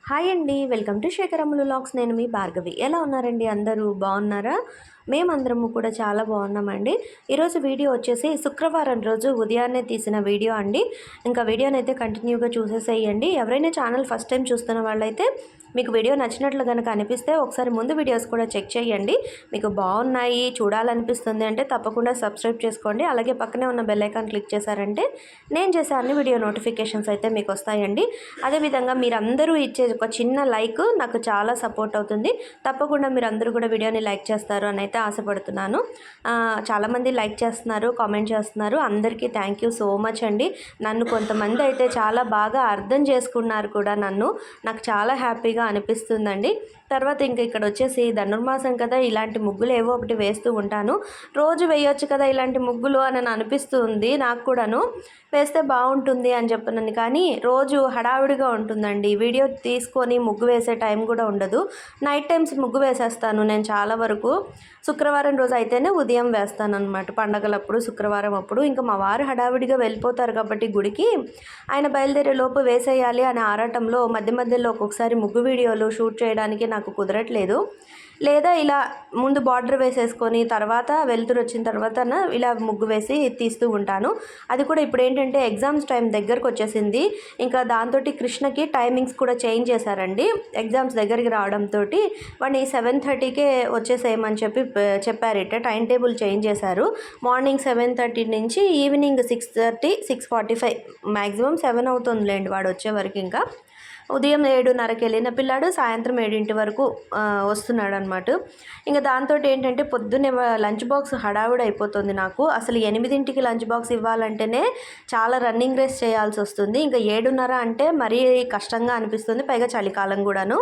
Hi అండి. Welcome to శేఖరమ్ములు vlogs. నేను మీ భార్గవి. ఎలా ఉన్నారండి అందరూ? బాగున్నారా? మేమందరము కూడా చాలా బాగున్నామండి. ఈరోజు వీడియో వచ్చేసి శుక్రవారం రోజు ఉదయాన్నే తీసిన వీడియో అండి. ఇంకా వీడియోనైతే కంటిన్యూగా చూసేసేయండి. ఎవరైనా ఛానల్ ఫస్ట్ టైం చూస్తున్న వాళ్ళైతే మీకు వీడియో నచ్చినట్లు కనుక అనిపిస్తే ఒకసారి ముందు వీడియోస్ కూడా చెక్ చేయండి. మీకు బాగున్నాయి చూడాలనిపిస్తుంది అంటే తప్పకుండా సబ్స్క్రైబ్ చేసుకోండి. అలాగే పక్కనే ఉన్న బెల్ ఐకాన్ క్లిక్ చేశారంటే నేను చేసే అన్ని వీడియో నోటిఫికేషన్స్ అయితే మీకు వస్తాయండి. అదేవిధంగా మీరందరూ ఇచ్చే ఒక చిన్న లైక్ నాకు చాలా సపోర్ట్ అవుతుంది. తప్పకుండా మీరందరూ కూడా వీడియోని లైక్ చేస్తారు అని అయితే ఆశపడుతున్నాను. చాలామంది లైక్ చేస్తున్నారు, కామెంట్ చేస్తున్నారు. అందరికీ థ్యాంక్ యూ సో మచ్ అండి. నన్ను కొంతమంది అయితే చాలా బాగా అర్థం చేసుకున్నారు కూడా. నాకు చాలా హ్యాపీగా అనిపిస్తుందండి. తర్వాత ఇంకా ఇక్కడ వచ్చేసి ధనుర్మాసం కదా, ఇలాంటి ముగ్గులు ఏవో ఒకటి వేస్తూ ఉంటాను. రోజు వేయొచ్చు కదా ఇలాంటి ముగ్గులు అని అనిపిస్తుంది నాకు కూడాను. వేస్తే బాగుంటుంది అని చెప్పనని, కానీ రోజు హడావిడిగా ఉంటుందండి. వీడియో తీసుకొని ముగ్గు వేసే టైం కూడా ఉండదు. నైట్ టైమ్స్ ముగ్గు వేసేస్తాను నేను చాలా వరకు. శుక్రవారం రోజు అయితేనే ఉదయం వేస్తాను అనమాట. పండగలప్పుడు శుక్రవారం అప్పుడు ఇంకా మా వారు హడావిడిగా వెళ్ళిపోతారు కాబట్టి గుడికి, ఆయన బయలుదేరే లోపు వేసేయాలి అనే ఆరాటంలో మధ్య మధ్యలో ఒక్కొక్కసారి ముగ్గు వీడియోలు షూట్ చేయడానికి నాకు కుదరట్లేదు. లేదా ఇలా ముందు బార్డర్ వేసేసుకొని తర్వాత వెలుతురు వచ్చిన తర్వాత ఇలా ముగ్గు వేసి తీస్తూ ఉంటాను. అది కూడా ఇప్పుడు ఏంటంటే ఎగ్జామ్స్ టైం దగ్గరకు వచ్చేసింది. ఇంకా దాంతో కృష్ణకి టైమింగ్స్ కూడా చేంజ్ చేశారండి. ఎగ్జామ్స్ దగ్గరికి రావడంతో వాడిని 7:30కే వచ్చేసేయమని చెప్పారట. టైం టేబుల్ చేంజ్ చేశారు. మార్నింగ్ 7:30 నుంచి ఈవినింగ్ 6:30, 6:45 మ్యాక్సిమం 7 అవుతుందిలేండి వాడు వచ్చే వరకు. ఇంకా ఉదయం 7:30కి వెళ్ళిన పిల్లాడు సాయంత్రం 7 వరకు వస్తున్నాడు అనమాట. ఇంకా దాంతో ఏంటంటే పొద్దున్నే లంచ్ బాక్స్ హడావుడి అయిపోతుంది నాకు. అసలు 8కి లంచ్ బాక్స్ ఇవ్వాలంటేనే చాలా రన్నింగ్ రేస్ చేయాల్సి వస్తుంది. ఇంకా 7:30 అంటే మరీ కష్టంగా అనిపిస్తుంది. పైగా చలికాలం కూడాను.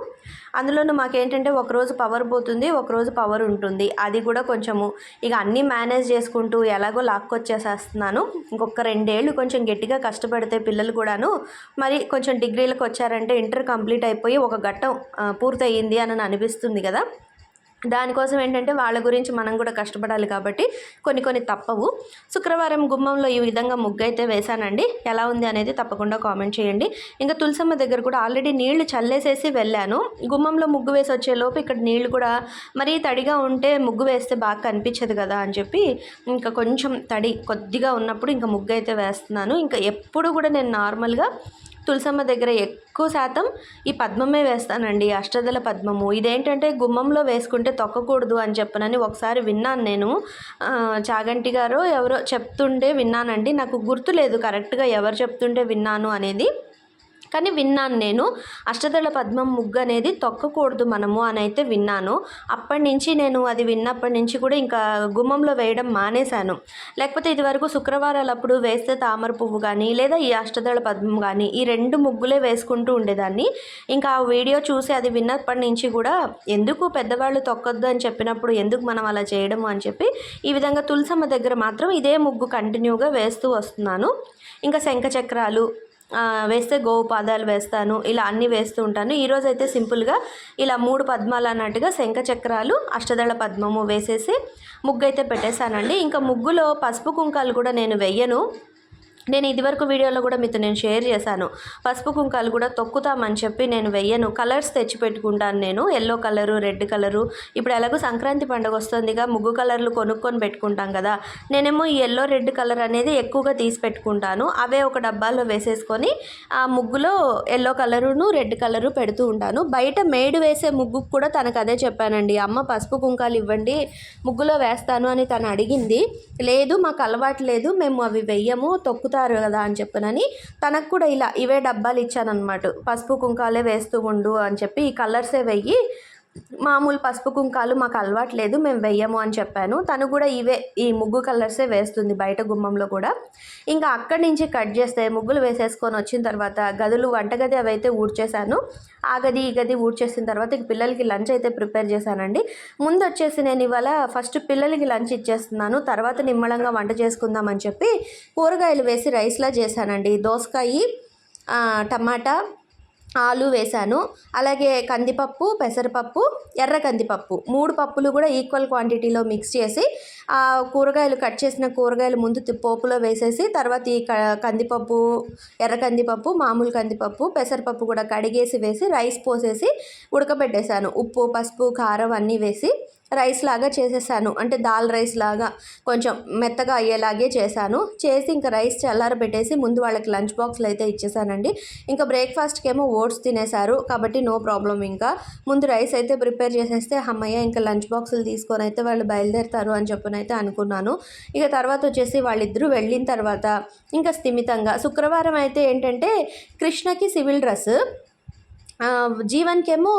అందులోనూ మాకేంటంటే ఒకరోజు పవర్ పోతుంది, ఒకరోజు పవర్ ఉంటుంది. అది కూడా కొంచెము ఇక అన్నీ మేనేజ్ చేసుకుంటూ ఎలాగో లాక్కొచ్చేసేస్తున్నాను. ఇంకొక 2 ఏళ్ళు కొంచెం గట్టిగా కష్టపడితే పిల్లలు కూడాను మరి కొంచెం డిగ్రీలకు వచ్చారంటే ఇంటర్ కంప్లీట్ అయిపోయి ఒక ఘట్టం పూర్తయింది అని అనిపిస్తుంది కదా. దానికోసం ఏంటంటే వాళ్ళ గురించి మనం కూడా కష్టపడాలి కాబట్టి కొన్ని తప్పవు. శుక్రవారం గుమ్మంలో ఈ విధంగా ముగ్గు అయితే వేశానండి. ఎలా ఉంది అనేది తప్పకుండా కామెంట్ చేయండి. ఇంకా తులసమ్మ దగ్గర కూడా ఆల్రెడీ నీళ్లు చల్లేసేసి వెళ్ళాను. గుమ్మంలో ముగ్గు వేసి వచ్చేలోపు ఇక్కడ నీళ్లు కూడా మరీ తడిగా ఉంటే ముగ్గు వేస్తే బాగా కనిపించదు కదా అని చెప్పి ఇంకా కొంచెం తడి కొద్దిగా ఉన్నప్పుడు ఇంకా ముగ్గు అయితే వేస్తున్నాను. ఇంకా ఎప్పుడు కూడా నేను నార్మల్గా తులసమ్మ దగ్గర ఎక్కువ శాతం ఈ పద్మమే వేస్తానండి, అష్టదళ పద్మము. ఇదేంటంటే గుమ్మంలో వేసుకుంటే తొక్కకూడదు అని చెప్పనని ఒకసారి విన్నాను నేను. చాగంటి గారు ఎవరో చెప్తుంటే విన్నానండి. నాకు గుర్తులేదు కరెక్ట్గా ఎవరు చెప్తుంటే విన్నాను అనేది, కానీ విన్నాను నేను. అష్టదళ పద్మం ముగ్గు అనేది తొక్కకూడదు మనము అని అయితే విన్నాను. అప్పటి నుంచి నేను అది విన్నప్పటి నుంచి కూడా ఇంకా గుమ్మంలో వేయడం మానేశాను. లేకపోతే ఇదివరకు శుక్రవారాలప్పుడు వేస్తే తామర పువ్వు కానీ లేదా ఈ అష్టదళ పద్మం కానీ ఈ 2 ముగ్గులే వేసుకుంటూ ఉండేదాన్ని. ఇంకా ఆ వీడియో చూసి అది విన్నప్పటి నుంచి కూడా ఎందుకు పెద్దవాళ్ళు తొక్కొద్దు అని చెప్పినప్పుడు ఎందుకు మనం అలా చేయడము అని చెప్పి ఈ విధంగా తులసమ్మ దగ్గర మాత్రం ఇదే ముగ్గు కంటిన్యూగా వేస్తూ వస్తున్నాను. ఇంకా శంఖ చక్రాలు వేస్తే గోవు పాదాలు వేస్తాను, ఇలా అన్నీ వేస్తూ ఉంటాను. ఈరోజు అయితే సింపుల్గా ఇలా 3 పద్మాలు అన్నట్టుగా శంఖ చక్రాలు అష్టదళ పద్మము వేసేసి ముగ్గు అయితే పెట్టేశానండి. ఇంకా ముగ్గులో పసుపు కుంకాలు కూడా నేను వెయ్యను. నేను ఇదివరకు వీడియోలో కూడా మీతో నేను షేర్ చేశాను. పసుపు కుంకాలు కూడా తొక్కుతామని చెప్పి నేను వెయ్యను. కలర్స్ తెచ్చి పెట్టుకుంటాను నేను. Yellow colour, red colour. ఇప్పుడు ఎలాగో సంక్రాంతి పండుగ వస్తుందిగా, ముగ్గు కలర్లు కొనుక్కొని పెట్టుకుంటాం కదా. నేనేమో ఈ ఎల్లో రెడ్ కలర్ అనేది ఎక్కువగా తీసి పెట్టుకుంటాను. అవే ఒక డబ్బాలో వేసేసుకొని ఆ ముగ్గులో ఎల్లో కలరును రెడ్ కలరు పెడుతూ ఉంటాను. బయట మేడు వేసే ముగ్గుకు కూడా తనకు అదే చెప్పానండి. అమ్మ పసుపు కుంకాలు ఇవ్వండి ముగ్గులో వేస్తాను అని తను అడిగింది. లేదు మాకు అలవాటు లేదు, మేము అవి వెయ్యము, తొక్కుతారు కదా అని చెప్పనని తనకు కూడా ఇలా ఇవే డబ్బాలు ఇచ్చానమాట. పసుపు కుంకాలే వేస్తూ ఉండు అని చెప్పి, ఈ కలర్సే వెయ్యి, మామూలు పసుపు కుంకాలు మాకు అలవాటు లేదు, మేము వెయ్యము అని చెప్పాను. తను కూడా ఈ ముగ్గు కలర్సే వేస్తుంది బయట గుమ్మంలో కూడా. ఇంకా అక్కడి నుంచి కట్ చేస్తే ముగ్గులు వేసేసుకొని వచ్చిన తర్వాత గదులు, వంటగది అవి అయితే ఊడ్చేశాను. ఆ గది ఈ గది ఊడ్చేసిన తర్వాత ఇక పిల్లలకి లంచ్ అయితే ప్రిపేర్ చేశానండి. ముందు వచ్చేసి నేను ఇవాళ ఫస్ట్ పిల్లలకి లంచ్ ఇచ్చేస్తున్నాను, తర్వాత నిమ్మళంగా వంట చేసుకుందామని చెప్పి కూరగాయలు వేసి రైస్లా చేశానండి. దోసకాయ, టమాటా, ఆలు వేశాను. అలాగే కందిపప్పు, పెసరపప్పు, ఎర్ర కందిపప్పు 3 పప్పులు కూడా ఈక్వల్ క్వాంటిటీలో మిక్స్ చేసి కూరగాయలు కట్ చేసిన కూరగాయలు ముందు పోపులో వేసేసి తర్వాత ఈ కందిపప్పు, ఎర్ర కందిపప్పు, మామూలు కందిపప్పు, పెసరపప్పు కూడా కడిగేసి వేసి రైస్ పోసేసి ఉడకబెట్టేశాను. ఉప్పు, పసుపు, కారం అన్నీ వేసి రైస్ లాగా చేసేసాను. అంటే దాల్ రైస్ లాగా కొంచెం మెత్తగా అయ్యేలాగే చేశాను. చేసి ఇంకా రైస్ చల్లారబెట్టేసి ముందు వాళ్ళకి లంచ్ బాక్స్లు అయితే ఇచ్చేసానండి. ఇంకా బ్రేక్ఫాస్ట్కి ఏమో ఓట్స్ తినేశారు కాబట్టి నో ప్రాబ్లం. ఇంకా ముందు రైస్ అయితే ప్రిపేర్ చేసేస్తే అమ్మయ్య ఇంకా లంచ్ బాక్సులు తీసుకొని అయితే వాళ్ళు బయలుదేరుతారు అని చెప్పనైతే అనుకున్నాను. ఇక తర్వాత వచ్చేసి వాళ్ళిద్దరూ వెళ్ళిన తర్వాత ఇంకా స్థిమితంగా శుక్రవారం అయితే ఏంటంటే కృష్ణకి సివిల్ డ్రెస్, జీవన్కేమో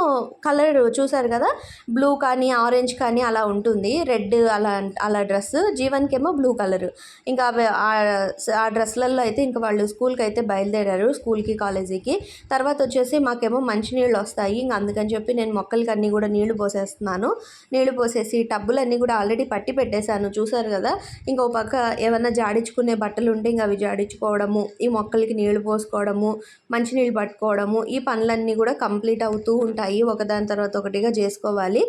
కలర్ చూసారు కదా, బ్లూ కానీ ఆరెంజ్ కానీ అలా ఉంటుంది, రెడ్ అలా డ్రెస్. జీవన్కేమో blue colour. ఇంకా ఆ డ్రెస్లలో అయితే ఇంకా వాళ్ళు స్కూల్కి అయితే బయలుదేరారు, స్కూల్కి కాలేజీకి. తర్వాత వచ్చేసి మాకేమో మంచినీళ్ళు వస్తాయి. ఇంకా అందుకని చెప్పి నేను మొక్కలకి అన్నీ కూడా నీళ్లు పోసేస్తున్నాను. నీళ్లు పోసేసి టబ్బులన్నీ కూడా ఆల్రెడీ పట్టి పెట్టేశాను చూసారు కదా. ఇంకో పక్క ఏమన్నా జాడించుకునే బట్టలు ఉంటే ఇంకా అవి జాడించుకోవడము, ఈ మొక్కలకి నీళ్లు పోసుకోవడము, మంచినీళ్ళు పట్టుకోవడము, ఈ పనులన్నీ కూడా కంప్లీట్ అవుతూ ఉంటాయి. ఒకదాని తర్వాత ఒకటిగా చేసుకోవాలి.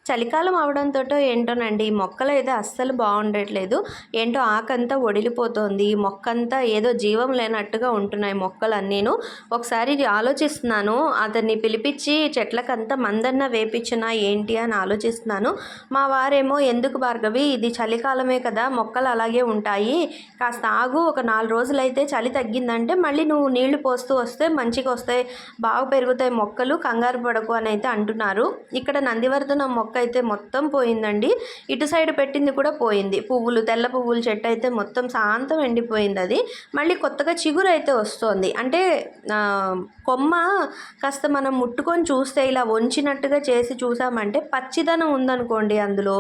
చలికాలం అవడంతో ఏంటోనండి మొక్కలు అయితే అస్సలు బాగుండట్లేదు. ఏంటో ఆకంతా ఒడిలిపోతుంది, మొక్కంతా ఏదో జీవం లేనట్టుగా ఉంటున్నాయి మొక్కలన్నీను. ఒకసారి ఆలోచిస్తున్నాను అతన్ని పిలిపించి చెట్లకంతా మందన్న వేపించినా ఏంటి అని ఆలోచిస్తున్నాను. మా వారేమో ఎందుకు భార్గవి, ఇది చలికాలమే కదా, మొక్కలు అలాగే ఉంటాయి, కాస్త ఆగు, ఒక 4 రోజులైతే చలి తగ్గిందంటే మళ్ళీ నువ్వు నీళ్లు పోస్తూ వస్తే మంచిగా వస్తాయి, బాగా పెరుగుతాయి మొక్కలు, కంగారు పడకు అని అయితే అంటున్నారు. ఇక్కడ నందివర్ధనం మొక్క అయితే మొత్తం పోయిందండి. ఇటు సైడ్ పెట్టింది కూడా పోయింది. పువ్వులు, తెల్ల పువ్వుల చెట్టు అయితే మొత్తం శాంతం ఎండిపోయింది. అది మళ్ళీ కొత్తగా చిగురు అయితే వస్తుంది. అంటే కొమ్మ కాస్త మనం ముట్టుకొని చూస్తే ఇలా వంచినట్టుగా చేసి చూసామంటే పచ్చిదనం ఉందనుకోండి అందులో,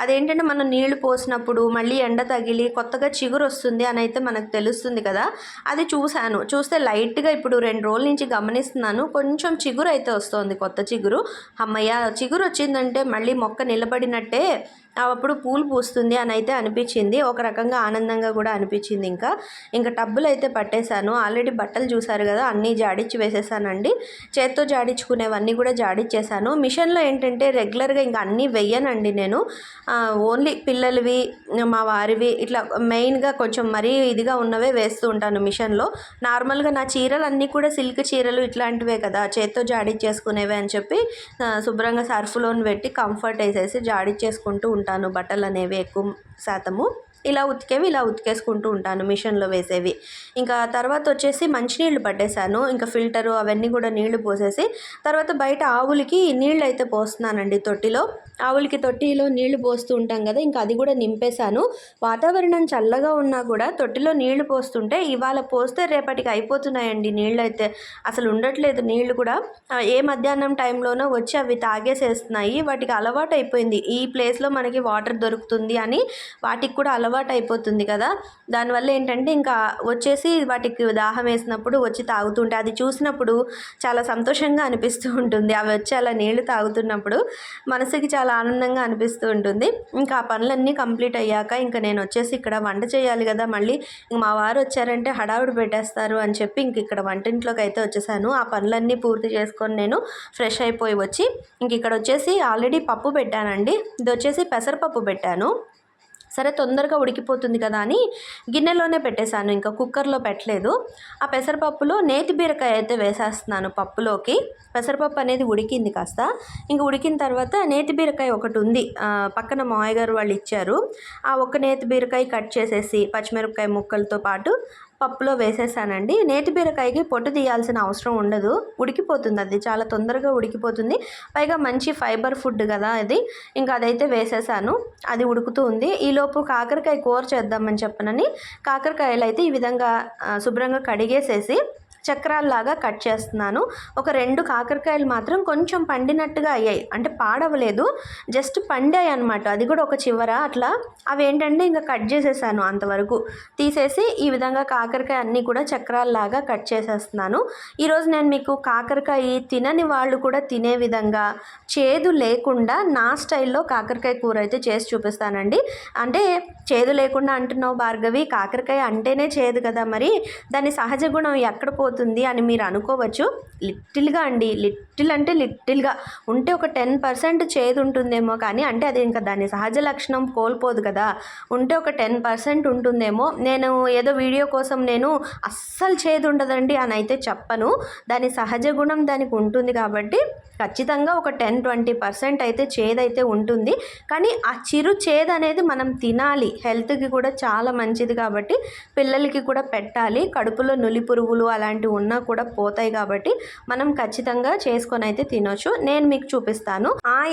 అదేంటంటే మనం నీళ్లు పోసినప్పుడు మళ్ళీ ఎండ తగిలి కొత్తగా చిగురు వస్తుంది అని అయితే మనకు తెలుస్తుంది కదా. అది చూస్తే లైట్గా ఇప్పుడు 2 రోజుల నుంచి గమనిస్తున్నాను, కొంచెం చిగురు అయితే వస్తుంది, కొత్త చిగురు. అమ్మయ్య చిగురు వచ్చిందంటే మళ్ళీ మొక్క నిలబడినట్టే, అప్పుడు పూలు పూస్తుంది అని అయితే అనిపించింది. ఒక రకంగా ఆనందంగా కూడా అనిపించింది. ఇంకా టబ్బులు అయితే పట్టేశాను. ఆల్రెడీ బట్టలు చూసారు కదా, అన్నీ జాడించి వేసేసానండి. చేత్తో జాడించుకునేవన్నీ కూడా జాడించేసాను. మిషన్లో ఏంటంటే రెగ్యులర్గా ఇంకా అన్నీ వెయ్యనండి నేను, ఓన్లీ పిల్లలవి, మా వారివి, ఇట్లా మెయిన్గా కొంచెం మరీ ఇదిగా ఉన్నవే వేస్తూ ఉంటాను మిషన్లో. నార్మల్గా నా చీరలు అన్నీ కూడా సిల్క్ చీరలు ఇట్లాంటివే కదా, చేత్తో జాడించేసుకునేవే అని చెప్పి శుభ్రంగా సర్ఫ్లోని పెట్టి కంఫర్ట్ వేసేసి జాడించేసుకుంటూ ఉంటాను. బట్టలు అనేవి ఎక్కువ శాతము ఇలా ఉతికేసుకుంటూ ఉంటాను మిషన్లో వేసేవి. ఇంకా తర్వాత వచ్చేసి మంచినీళ్ళు పట్టేశాను. ఇంకా ఫిల్టరు అవన్నీ కూడా నీళ్లు పోసేసి తర్వాత బయట ఆవులకి నీళ్ళు అయితే పోస్తున్నానండి. ఆవులకి తొట్టిలో నీళ్లు పోస్తూ ఉంటాం కదా, ఇంకా అది కూడా నింపేశాను. వాతావరణం చల్లగా ఉన్నా కూడా తొట్టిలో నీళ్లు పోస్తుంటే ఇవాళ పోస్తే రేపటికి అయిపోతున్నాయండి నీళ్ళు అయితే, అసలు ఉండట్లేదు నీళ్లు కూడా. ఏ మధ్యాహ్నం టైంలోనో వచ్చి అవి తాగేసేస్తున్నాయి. వాటికి అలవాటు అయిపోయింది, ఈ ప్లేస్లో మనకి వాటర్ దొరుకుతుంది అని వాటికి కూడా అలవాటు అయిపోతుంది కదా. దానివల్ల ఏంటంటే ఇంకా వచ్చేసి వాటికి దాహం వేసినప్పుడు వచ్చి తాగుతుంటే అది చూసినప్పుడు చాలా సంతోషంగా అనిపిస్తూ ఉంటుంది. అవి వచ్చి అలా నీళ్లు తాగుతున్నప్పుడు మనసుకి చాలా ఆనందంగా అనిపిస్తూ ఉంటుంది. ఇంకా ఆ పనులన్నీ కంప్లీట్ అయ్యాక ఇంకా నేను వచ్చేసి ఇక్కడ వంట చేయాలి కదా, మళ్ళీ మా వారు వచ్చారంటే హడావుడి పెట్టేస్తారు అని చెప్పి ఇంక ఇక్కడ వంటింట్లోకి అయితే వచ్చేసాను. ఆ పనులన్నీ పూర్తి చేసుకొని నేను ఫ్రెష్ అయిపోయి వచ్చి ఇంక ఇక్కడ వచ్చేసి ఆల్రెడీ పప్పు పెట్టానండి. ఇది వచ్చేసి పెసరపప్పు పెట్టాను. సరే తొందరగా ఉడికిపోతుంది కదా అని గిన్నెలోనే పెట్టేశాను, ఇంకా కుక్కర్లో పెట్టలేదు. ఆ పెసరపప్పులో నేతి బీరకాయ అయితే వేసేస్తున్నాను పప్పులోకి. పెసరపప్పు అనేది ఉడికింది కాస్త. ఇంక ఉడికిన తర్వాత నేతి బీరకాయ ఒకటి ఉంది, పక్కన మావయ్య గారు వాళ్ళు ఇచ్చారు. ఆ ఒక్క నేతి బీరకాయ కట్ చేసేసి పచ్చిమిరపకాయ ముక్కలతో పాటు పప్పులో వేసేసానండి. నేతి బీరకాయకి పొట్టు తీయాల్సిన అవసరం ఉండదు, ఉడికిపోతుంది, అది చాలా తొందరగా ఉడికిపోతుంది. పైగా మంచి ఫైబర్ ఫుడ్ కదా అది. ఇంకా అదైతే వేసేసాను, అది ఉడుకుతూ ఉంది. ఈలోపు కాకరకాయ కూర చేద్దామని చెప్పనని కాకరకాయలు అయితే ఈ విధంగా శుభ్రంగా కడిగేసేసి చక్రాల్లాగా కట్ చేస్తున్నాను. ఒక 2 కాకరకాయలు మాత్రం కొంచెం పండినట్టుగా అయ్యాయి, అంటే పాడవలేదు, జస్ట్ పండాయి అనమాట. అది కూడా ఒక చివర అట్లా. అవి ఏంటంటే ఇంకా కట్ చేసేసాను, అంతవరకు తీసేసి ఈ విధంగా కాకరకాయ అన్నీ కూడా చక్రాల్లాగా కట్ చేసేస్తున్నాను. ఈరోజు నేను మీకు కాకరకాయ తినని వాళ్ళు కూడా తినే విధంగా చేదు లేకుండా నా స్టైల్లో కాకరకాయ కూర అయితే చేసి చూపిస్తానండి. అంటే చేదు లేకుండా అంటున్నావు భార్గవి, కాకరకాయ అంటేనే చేదు కదా, మరి దాని సహజ గుణం ఎక్కడ చేదైపోతుంది అని మీరు అనుకోవచ్చు. లిటిల్గా అండి, లిటిల్ అంటే లిటిల్గా ఉంటే ఒక 10% చేదు ఉంటుందేమో, కానీ అంటే అది ఇంకా దాని సహజ లక్షణం కోల్పోదు కదా, ఉంటే ఒక 10% ఉంటుందేమో. నేను ఏదో వీడియో కోసం నేను అస్సలు చేదు ఉండదండి అని అయితే చెప్పను. దాని సహజ గుణం దానికి ఉంటుంది కాబట్టి ఖచ్చితంగా ఒక 10-20% అయితే చేదైతే ఉంటుంది. కానీ ఆ చిరు చేదు అనేది మనం తినాలి, హెల్త్కి కూడా చాలా మంచిది కాబట్టి పిల్లలకి కూడా పెట్టాలి. కడుపులో నులి పురుగులు అలాంటివి ఉన్నా కూడా పోతాయి కాబట్టి మనం ఖచ్చితంగా చేసుకొని అయితే తినొచ్చు. నేను మీకు చూపిస్తాను.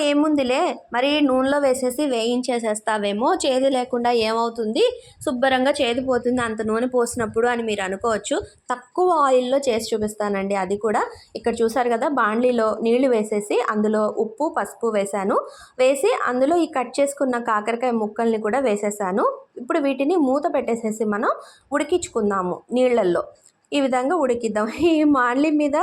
ఏముందిలే మరి నూనెలో వేసేసి వేయించేసేస్తావేమో, చేదు లేకుండా ఏమవుతుంది, శుభ్రంగా చేదు పోతుంది అంత నూనె పోసినప్పుడు అని మీరు అనుకోవచ్చు. తక్కువ ఆయిల్లో చేసి చూపిస్తానండి. అది కూడా ఇక్కడ చూసారు కదా, బాండ్లీలో నీళ్లు వేసేసి అందులో ఉప్పు పసుపు వేసాను. వేసి అందులో ఈ కట్ చేసుకున్న కాకరకాయ ముక్కల్ని కూడా వేసేసాను. ఇప్పుడు వీటిని మూత పెట్టేసేసి మనం ఉడికించుకుందాము నీళ్ళల్లో. ఈ విధంగా ఉడికిద్దాం. ఈ బాండ్లీ మీద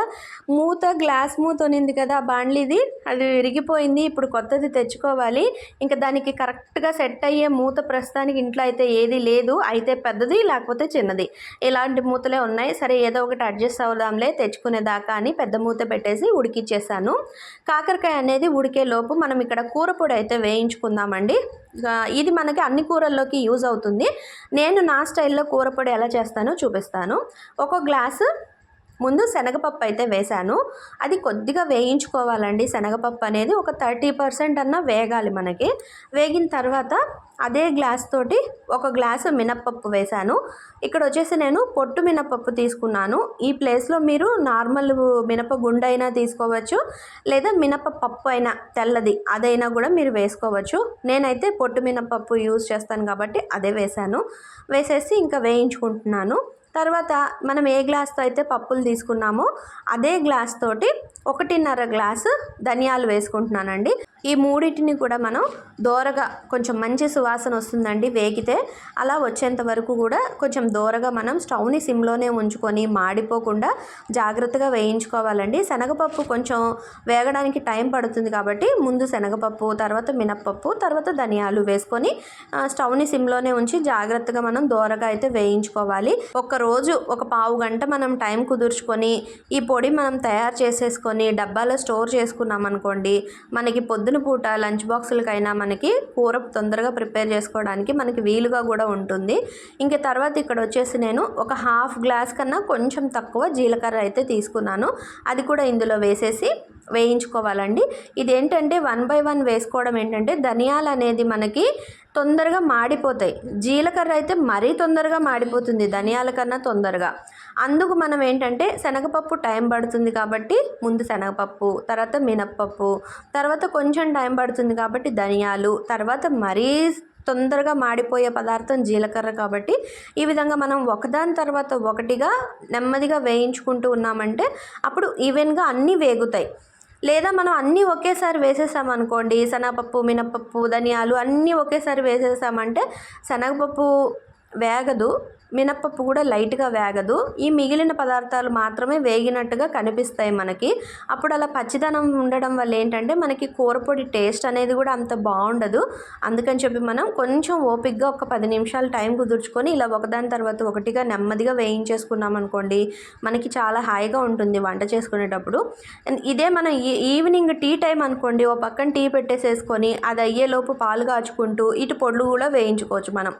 గ్లాస్ మూత ఉన్నింది కదా బాండ్లీది, అది విరిగిపోయింది. ఇప్పుడు కొత్తది తెచ్చుకోవాలి. ఇంకా దానికి కరెక్ట్గా సెట్ అయ్యే మూత ప్రస్తుతానికి ఇంట్లో అయితే ఏది లేదు. అయితే పెద్దది లేకపోతే చిన్నది, ఇలాంటి మూతలే ఉన్నాయి. సరే ఏదో ఒకటి అడ్జస్ట్ అవుదాంలే తెచ్చుకునేదాకా అని పెద్ద మూత పెట్టేసి ఉడికిచ్చేసాను. కాకరకాయ అనేది ఉడికే లోపు మనం ఇక్కడ కూర పొడి అయితే వేయించుకుందామండి. ఇది మనకి అన్ని కూరల్లోకి యూజ్ అవుతుంది. నేను నా స్టైల్లో కూర పొడి ఎలా చేస్తానో చూపిస్తాను. ఒక గ్లాసు ముందు శనగపప్పు అయితే వేశాను. అది కొద్దిగా వేయించుకోవాలండి. శనగపప్పు అనేది ఒక 30% అన్నా వేగాలి మనకి. వేగిన తర్వాత అదే గ్లాస్ తోటి ఒక గ్లాసు మినప్పప్పు వేశాను. ఇక్కడ వచ్చేసి నేను పొట్టు మినప్పప్పు తీసుకున్నాను. ఈ ప్లేస్లో మీరు నార్మల్ మినపగుండు అయినా తీసుకోవచ్చు, లేదా మినపప్పు అయినా తెల్లది అదైనా కూడా మీరు వేసుకోవచ్చు. నేనైతే పొట్టు మినప్పప్పు యూజ్ చేస్తాను కాబట్టి అదే వేశాను. వేసేసి ఇంకా వేయించుకుంటున్నాను. తర్వాత మనం ఏ గ్లాస్తో అయితే పప్పులు తీసుకున్నామో అదే గ్లాస్ తోటి 1.5 గ్లాసు ధనియాలు వేసుకుంటున్నానండి. ఈ మూడింటిని కూడా మనం దోరగా, కొంచెం మంచి సువాసన వస్తుందండి వేగితే, అలా వచ్చేంత వరకు కూడా కొంచెం దోరగా మనం స్టవ్ని సిమ్లోనే ఉంచుకొని మాడిపోకుండా జాగ్రత్తగా వేయించుకోవాలండి. శనగపప్పు కొంచెం వేగడానికి టైం పడుతుంది కాబట్టి ముందు శనగపప్పు, తర్వాత మినప్పప్పు, తర్వాత ధనియాలు వేసుకొని స్టవ్ని సిమ్లోనే ఉంచి జాగ్రత్తగా మనం దోరగా అయితే వేయించుకోవాలి. రోజు ఒక పావు గంట మనం టైం కుదుర్చుకొని ఈ పొడి మనం తయారు చేసేసుకొని డబ్బాలో స్టోర్ చేసుకున్నాం అనుకోండి, మనకి పొద్దున పూట లంచ్ బాక్సులకైనా మనకి కూర తొందరగా ప్రిపేర్ చేసుకోవడానికి మనకి వీలుగా కూడా ఉంటుంది. ఇంక తర్వాత ఇక్కడ వచ్చేసి నేను ఒక హాఫ్ గ్లాస్ కన్నా కొంచెం తక్కువ జీలకర్ర అయితే తీసుకున్నాను. అది కూడా ఇందులో వేసేసి వేయించుకోవాలండి. ఇదేంటంటే 1 by 1 వేసుకోవడం ఏంటంటే ధనియాలు అనేది మనకి తొందరగా మాడిపోతాయి. జీలకర్ర అయితే మరీ తొందరగా మాడిపోతుంది ధనియాల కన్నా తొందరగా. అందుకు మనం ఏంటంటే శనగపప్పు టైం పడుతుంది కాబట్టి ముందు శనగపప్పు, తర్వాత మినప్పప్పు, తర్వాత కొంచెం టైం పడుతుంది కాబట్టి ధనియాలు, తర్వాత మరీ తొందరగా మాడిపోయే పదార్థం జీలకర్ర కాబట్టి ఈ విధంగా మనం ఒకదాని తర్వాత ఒకటిగా నెమ్మదిగా వేయించుకుంటూ ఉన్నామంటే అప్పుడు ఈవెన్గా అన్నీ వేగుతాయి. లేదా మనం అన్నీ ఒకేసారి వేసేసామనుకోండి, శనగపప్పు మినప్పప్పు ధనియాలు అన్నీ ఒకేసారి వేసేసామంటే శనగపప్పు వేగదు, మినప్పప్పు కూడా లైట్గా వేగదు. ఈ మిగిలిన పదార్థాలు మాత్రమే వేగినట్టుగా కనిపిస్తాయి మనకి. అప్పుడు అలా పచ్చిదనం ఉండడం వల్ల ఏంటంటే మనకి కూరపొడి టేస్ట్ అనేది కూడా అంత బాగుండదు. అందుకని చెప్పి మనం కొంచెం ఓపిక్గా ఒక 10 నిమిషాలు టైం కుదుర్చుకొని ఇలా ఒకదాని తర్వాత ఒకటిగా నెమ్మదిగా వేయించేసుకున్నాం అనుకోండి, మనకి చాలా హాయిగా ఉంటుంది వంట చేసుకునేటప్పుడు. ఇదే మనం ఈవినింగ్ టీ టైం అనుకోండి, ఓ పక్కన టీ పెట్టేసేసుకొని అది అయ్యేలోపు పాలు కాచుకుంటూ ఇటు పొడులు కూడా వేయించుకోవచ్చు. మనం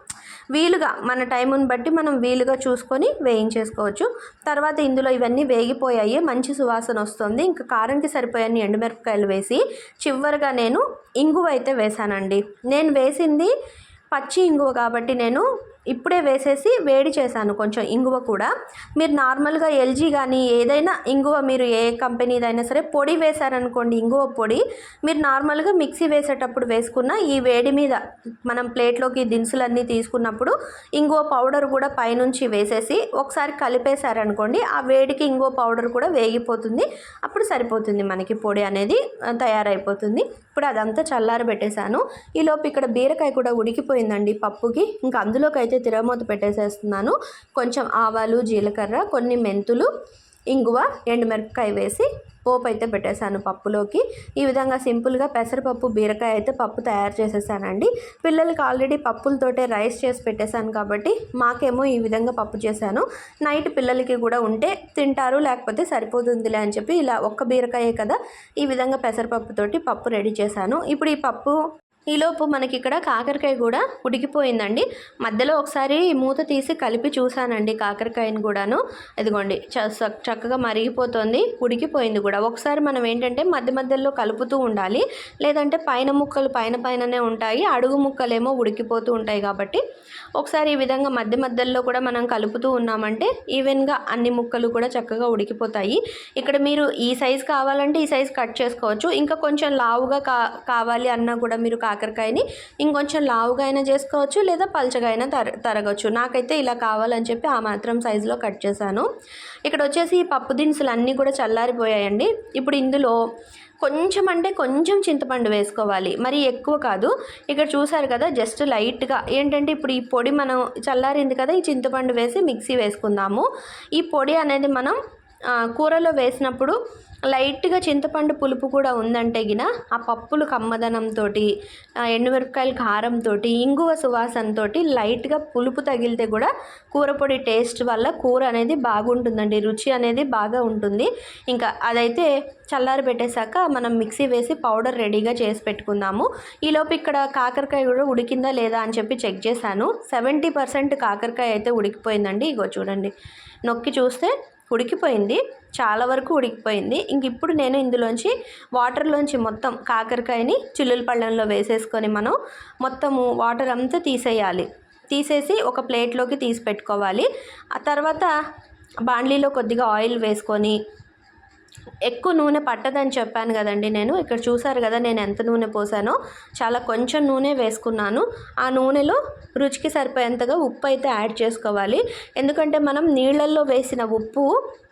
వీలుగా మన టైంని బట్టి మనం వీలుగా చూసుకొని వేయించేసుకోవచ్చు. తర్వాత ఇందులో ఇవన్నీ వేగిపోయాయి, మంచి సువాసన వస్తుంది. ఇంకా కారంకి సరిపోయాన్ని ఎండుమిరపకాయలు వేసి చివరిగా నేను ఇంగువ అయితే వేసానండి. నేను వేసింది పచ్చి ఇంగువ కాబట్టి నేను ఇప్పుడే వేసేసి వేడి చేశాను కొంచెం ఇంగువ కూడా. మీరు నార్మల్గా ఎల్జీ కానీ ఏదైనా ఇంగువ మీరు ఏ కంపెనీదైనా సరే పొడి వేశారనుకోండి, ఇంగువ పొడి మీరు నార్మల్గా మిక్సీ వేసేటప్పుడు వేసుకున్న ఈ వేడి మీద మనం ప్లేట్లోకి దినుసులన్నీ తీసుకున్నప్పుడు ఇంగువ పౌడర్ కూడా పైనుంచి వేసేసి ఒకసారి కలిపేశారనుకోండి, ఆ వేడికి ఇంగువ పౌడర్ కూడా వేగిపోతుంది. అప్పుడు సరిపోతుంది, మనకి పొడి అనేది తయారైపోతుంది. ఇప్పుడు అదంతా చల్లారబెట్టేశాను. ఈలోపు ఇక్కడ బీరకాయ కూడా ఉడికిపోయిందండి పప్పుకి. ఇంకా అందులోకి అయితే తిరగమూత పెట్టేసేస్తున్నాను. కొంచెం ఆవాలు, జీలకర్ర, కొన్ని మెంతులు, ఇంగువ, ఎండుమిరపకాయ వేసి పోపు అయితే పెట్టేశాను పప్పులోకి. ఈ విధంగా సింపుల్గా పెసరపప్పు బీరకాయ అయితే పప్పు తయారు చేసేసానండి. పిల్లలకి ఆల్రెడీ పప్పులతోటే రైస్ చేసి పెట్టేశాను కాబట్టి మాకేమో ఈ విధంగా పప్పు చేశాను. నైట్ పిల్లలకి కూడా ఉంటే తింటారు, లేకపోతే సరిపోతుందిలే అని చెప్పి ఇలా ఒక్క బీరకాయే కదా ఈ విధంగా పెసరపప్పుతోటి పప్పు రెడీ చేశాను. ఇప్పుడు ఈ పప్పు ఈలోపు మనకి ఇక్కడ కాకరకాయ కూడా ఉడికిపోయిందండి. మధ్యలో ఒకసారి మూత తీసి కలిపి చూసానండి కాకరకాయని కూడాను. ఇదిగోండి చక్కగా మరిగిపోతుంది, ఉడికిపోయింది కూడా. ఒకసారి మనం ఏంటంటే మధ్య మధ్యలో కలుపుతూ ఉండాలి, లేదంటే పైన ముక్కలు పైననే ఉంటాయి, అడుగు ముక్కలేమో ఉడికిపోతూ ఉంటాయి. కాబట్టి ఒకసారి ఈ విధంగా మధ్య మధ్యలో కూడా మనం కలుపుతూ ఉన్నామంటే ఈవెన్గా అన్ని ముక్కలు కూడా చక్కగా ఉడికిపోతాయి. ఇక్కడ మీరు ఈ సైజ్ కావాలంటే ఈ సైజ్ కట్ చేసుకోవచ్చు. ఇంకా కొంచెం లావుగా కావాలి అన్నా కూడా మీరు కాకరకాయని ఇంకొంచెం లావుగా అయినా చేసుకోవచ్చు, లేదా పల్చగా అయినా తరగచ్చు. నాకైతే ఇలా కావాలని చెప్పి ఆ మాత్రం సైజులో కట్ చేశాను. ఇక్కడ వచ్చేసి పప్పు దినుసులు అన్నీ కూడా చల్లారిపోయాయండి. ఇప్పుడు ఇందులో కొంచెం అంటే కొంచెం చింతపండు వేసుకోవాలి, మరి ఎక్కువ కాదు. ఇక్కడ చూసారు కదా జస్ట్ లైట్గా. ఏంటంటే ఇప్పుడు ఈ పొడి మనం చల్లారింది కదా, ఈ చింతపండు వేసి మిక్సీ వేసుకుందాము. ఈ పొడి అనేది మనం కూరలో వేసినప్పుడు లైట్గా చింతపండు పులుపు కూడా ఉందంటే గిన ఆ పప్పులు కమ్మదనంతో, ఎండుమిరపకాయల కారంతో, ఇంగువ సువాసనతో లైట్గా పులుపు తగిలితే కూడా కూర పొడి టేస్ట్ వల్ల కూర అనేది బాగుంటుందండి, రుచి అనేది బాగా ఉంటుంది. ఇంకా అదైతే చల్లారి పెట్టేశాక మనం మిక్సీ వేసి పౌడర్ రెడీగా చేసి పెట్టుకుందాము. ఈలోపు ఇక్కడ కాకరకాయ కూడా ఉడికిందా లేదా అని చెప్పి చెక్ చేశాను. 70% కాకరకాయ అయితే ఉడికిపోయిందండి. ఇగో చూడండి, నొక్కి చూస్తే ఉడికిపోయింది, చాలా వరకు ఉడికిపోయింది. ఇంక ఇప్పుడు నేను ఇందులోంచి వాటర్లోంచి మొత్తం కాకరకాయని చిల్లుల పళ్ళెంలో వేసేసుకొని మనం మొత్తము వాటర్ అంతా తీసేయాలి. తీసేసి ఒక ప్లేట్లోకి తీసి పెట్టుకోవాలి. ఆ తర్వాత బాండ్లీలో కొద్దిగా ఆయిల్ వేసుకొని, ఎక్కువ నూనె పట్టదని చెప్పాను కదండి నేను. ఇక్కడ చూసారు కదా నేను ఎంత నూనె పోసానో, చాలా కొంచెం నూనె వేసుకున్నాను. ఆ నూనెలో రుచికి సరిపోయేంతగా ఉప్పు అయితే యాడ్ చేసుకోవాలి. ఎందుకంటే మనం నీళ్ళల్లో వేసిన ఉప్పు,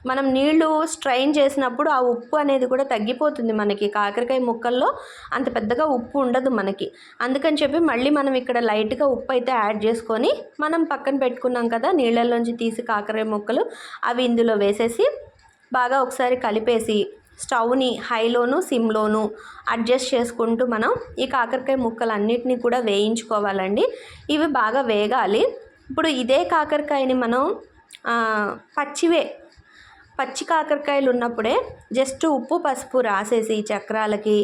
మనం నీళ్లు స్ట్రైన్ చేసినప్పుడు ఆ ఉప్పు అనేది కూడా తగ్గిపోతుంది. మనకి కాకరకాయ ముక్కల్లో అంత పెద్దగా ఉప్పు ఉండదు మనకి. అందుకని చెప్పి మళ్ళీ మనం ఇక్కడ లైట్గా ఉప్పు అయితే యాడ్ చేసుకొని మనం పక్కన పెట్టుకున్నాం కదా నీళ్ళల్లోంచి తీసి కాకరకాయ ముక్కలు, అవి ఇందులో వేసేసి బాగా ఒకసారి కలిపేసి స్టవ్ని హైలోను సిమ్లోను అడ్జస్ట్ చేసుకుంటూ మనం ఈ కాకరకాయ ముక్కలన్నిటినీ కూడా వేయించుకోవాలండి. ఇవి బాగా వేగాలి. ఇప్పుడు ఇదే కాకరకాయని మనం పచ్చి కాకరకాయలు ఉన్నప్పుడే జస్ట్ ఉప్పు పసుపు రాసేసి చక్రాలకి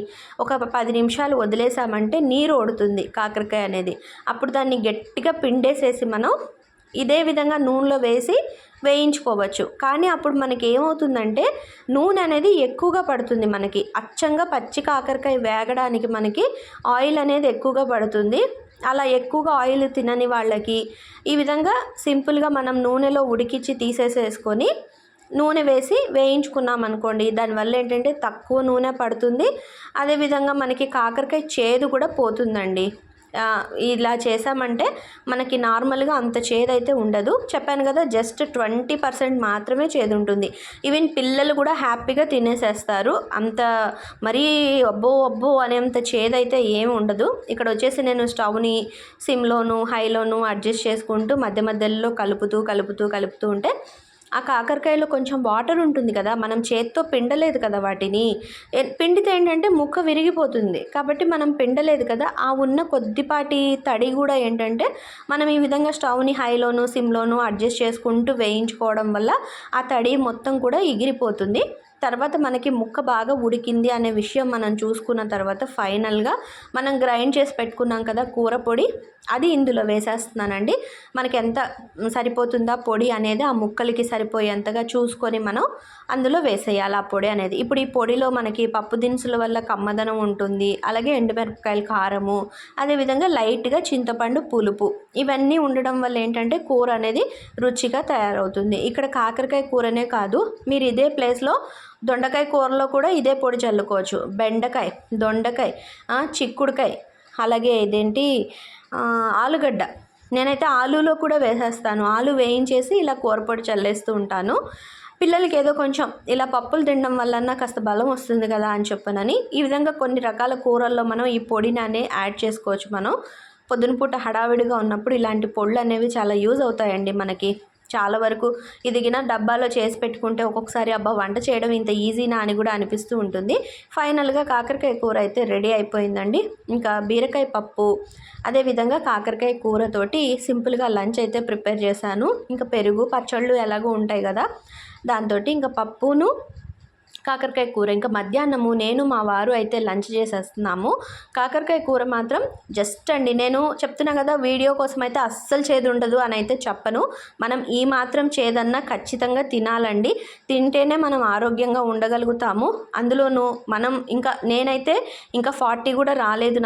ఒక 10 నిమిషాలు వదిలేసామంటే నీరు ఓడుతుంది కాకరకాయ అనేది. అప్పుడు దాన్ని గట్టిగా పిండేసేసి మనం ఇదే విధంగా నూనెలో వేసి వేయించుకోవచ్చు. కానీ అప్పుడు మనకి ఏమవుతుందంటే నూనె అనేది ఎక్కువగా పడుతుంది. మనకి అచ్చంగా పచ్చి కాకరకాయ వేగడానికి మనకి ఆయిల్ అనేది ఎక్కువగా పడుతుంది. అలా ఎక్కువగా ఆయిల్ తినని వాళ్ళకి ఈ విధంగా సింపుల్గా మనం నూనెలో ఉడికించి తీసేసేసుకొని నూనె వేసి వేయించుకున్నాం అనుకోండి, దానివల్ల ఏంటంటే తక్కువ నూనె పడుతుంది. అదేవిధంగా మనకి కాకరకాయ చేదు కూడా పోతుందండి. ఇలా చేసామంటే మనకి నార్మల్గా అంత చేదైతే ఉండదు. చెప్పాను కదా జస్ట్ 20% మాత్రమే చేదు ఉంటుంది. ఈవెన్ పిల్లలు కూడా హ్యాపీగా తినేసేస్తారు. అంత మరీ అబ్బో అనేంత చేదైతే ఏమి ఉండదు. ఇక్కడ వచ్చేసి నేను స్టవ్ని సిమ్లోను హైలోను అడ్జస్ట్ చేసుకుంటూ మధ్య మధ్యలో కలుపుతూ ఉంటే ఆ కాకరకాయలో కొంచెం వాటర్ ఉంటుంది కదా, మనం చేత్తో పిండలేదు కదా వాటిని. పిండితే ఏంటంటే ముక్క విరిగిపోతుంది. కాబట్టి మనం పిండలేదు కదా, ఆ ఉన్న కొద్దిపాటి తడి కూడా ఏంటంటే మనం ఈ విధంగా స్టవ్ని హైలోను సిమ్లోను అడ్జస్ట్ చేసుకుంటూ వేయించుకోవడం వల్ల ఆ తడి మొత్తం కూడా ఎగిరిపోతుంది. తర్వాత మనకి ముక్క బాగా ఉడికింది అనే విషయం మనం చూసుకున్న తర్వాత ఫైనల్గా మనం గ్రైండ్ చేసి పెట్టుకున్నాం కదా కూర పొడి, అది ఇందులో వేసేస్తున్నానండి. మనకి ఎంత సరిపోతుందా పొడి అనేది ఆ ముక్కలకి సరిపోయేంతగా చూసుకొని మనం అందులో వేసేయాలి ఆ పొడి అనేది. ఇప్పుడు ఈ పొడిలో మనకి పప్పు దినుసుల వల్ల కమ్మదనం ఉంటుంది, అలాగే ఎండుమిరపకాయల కారము, అదేవిధంగా లైట్గా చింతపండు పులుపు, ఇవన్నీ ఉండడం వల్ల ఏంటంటే కూర అనేది రుచిగా తయారవుతుంది. ఇక్కడ కాకరకాయ కూరనే కాదు, మీరు ఇదే ప్లేస్లో దొండకాయ కూరలో కూడా ఇదే పొడి చల్లుకోవచ్చు. బెండకాయ, దొండకాయ, చిక్కుడుకాయ, అలాగే ఇదేంటి ఆలుగడ్డ, నేనైతే ఆలులో కూడా వేసేస్తాను. ఆలు వేయించేసి ఇలా కూర పొడి చల్లేస్తూ ఉంటాను. పిల్లలకి ఏదో కొంచెం ఇలా పప్పులు తినడం వల్ల కాస్త బలం వస్తుంది కదా అని చెప్పనని ఈ విధంగా కొన్ని రకాల కూరల్లో మనం ఈ పొడిని యాడ్ చేసుకోవచ్చు. మనం పొద్దున పూట హడావిడిగా ఉన్నప్పుడు ఇలాంటి పొడులు అనేవి చాలా యూజ్ అవుతాయండి మనకి. చాలా వరకు ఇదిగిన డబ్బాలో చేసి పెట్టుకుంటే ఒక్కొక్కసారి అబ్బా వంట చేయడం ఇంత ఈజీనా అని కూడా అనిపిస్తూ ఉంటుంది. ఫైనల్గా కాకరకాయ కూర అయితే రెడీ అయిపోయిందండి. ఇంకా బీరకాయ పప్పు అదేవిధంగా కాకరకాయ కూరతోటి సింపుల్గా లంచ్ అయితే ప్రిపేర్ చేశాను. ఇంకా పెరుగు పచ్చళ్ళు ఎలాగో ఉంటాయి కదా, దాంతో ఇంకా పప్పును కాకరకాయ కూర. ఇంకా మధ్యాహ్నము నేను మా వారు అయితే లంచ్ చేసేస్తున్నాము. కాకరకాయ కూర మాత్రం జస్ట్ అండి, నేను చెప్తున్నా కదా వీడియో కోసం అయితే అస్సలు చేదు ఉండదు అని అయితే చెప్పను. మనం ఈ మాత్రం చేదన్నా ఖచ్చితంగా తినాలండి. తింటేనే మనం ఆరోగ్యంగా ఉండగలుగుతాము. అందులోనూ మనం నేనైతే ఇంకా 40 కూడా రాలేదు.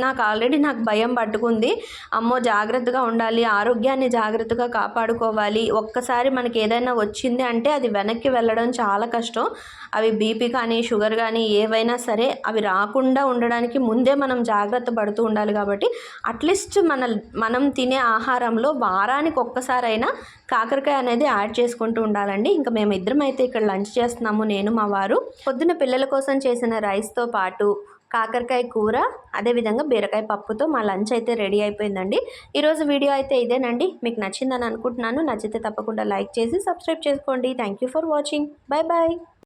నాకు ఆల్రెడీ భయం పట్టుకుంది. అమ్మో జాగ్రత్తగా ఉండాలి, ఆరోగ్యాన్ని జాగ్రత్తగా కాపాడుకోవాలి. ఒక్కసారి మనకి ఏదైనా వచ్చింది అంటే అది వెనక్కి వెళ్ళడం చాలా కష్టం. అవి బీపీ కానీ షుగర్ కానీ ఏవైనా సరే అవి రాకుండా ఉండడానికి ముందే మనం జాగ్రత్త పడుతూ ఉండాలి. కాబట్టి అట్లీస్ట్ మనం తినే ఆహారంలో వారానికి ఒక్కసారైనా కాకరకాయ అనేది యాడ్ చేసుకుంటూ ఉండాలండి. ఇంకా మేమిద్దరం అయితే ఇక్కడ లంచ్ చేస్తున్నాము, నేను మా వారు. పొద్దున పిల్లల కోసం చేసిన రైస్తో పాటు కాకరకాయ కూర అదేవిధంగా బీరకాయ పప్పుతో మా లంచ్ అయితే రెడీ అయిపోయిందండి. ఈరోజు వీడియో అయితే ఇదేనండి. మీకు నచ్చిందని అనుకుంటున్నాను. నచ్చితే తప్పకుండా లైక్ చేసి సబ్స్క్రైబ్ చేసుకోండి. Thank you for watching. Bye bye.